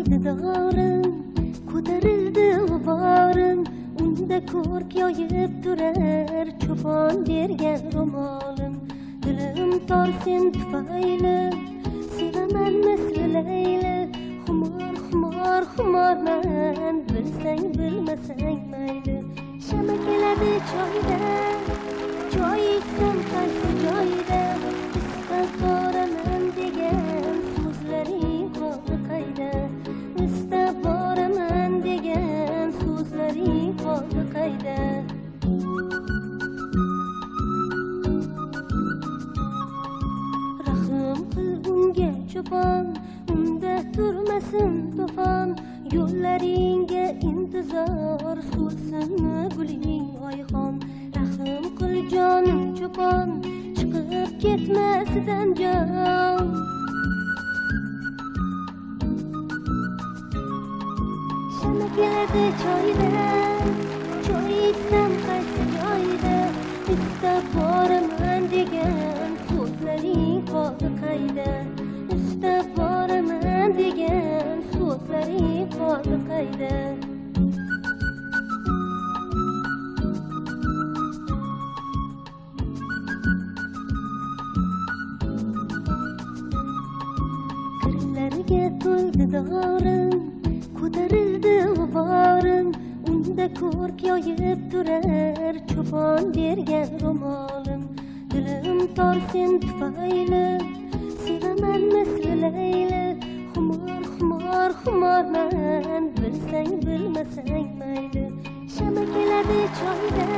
to'ldi dog'rim, ko'tarildi g'uborim, unda ko'rk yoyib turar cho'pon bergan ro'molim. Dilim tor sen tufayli, sevaman misli Layli. Xumor, xumor, xumorman, bilsang bilmasang mayli. Shama keladi choyda, choy ichsam qaysi joyda, istab boraman degan so'zlaring holi qayda, istab boraman degan so'zlaring holi qayda. Rahim qil unga cho'pon, unda turmasin to'fon, yo'llaringga intizor, so'lsinmi guling oyxon. Rahim qil jonim cho'pon, chiqib ketmasidan jon. Shama keladi choyda, choy ichsam qaysi joyda, istab boraman degan so'zlaring holi qayda, istab boraman degan so'zlaring holi qayda. Kirlariga to'ldi dog'rim, ko'tarildi g'uborim, unda ko'rk yoyib turar cho'pon bergan ro'molim. Dilim tor sen tufayli, sevaman misli Layli. Xumor, xumor, xumorman, bilsang bilmasang mayli. Shama keladi choyda,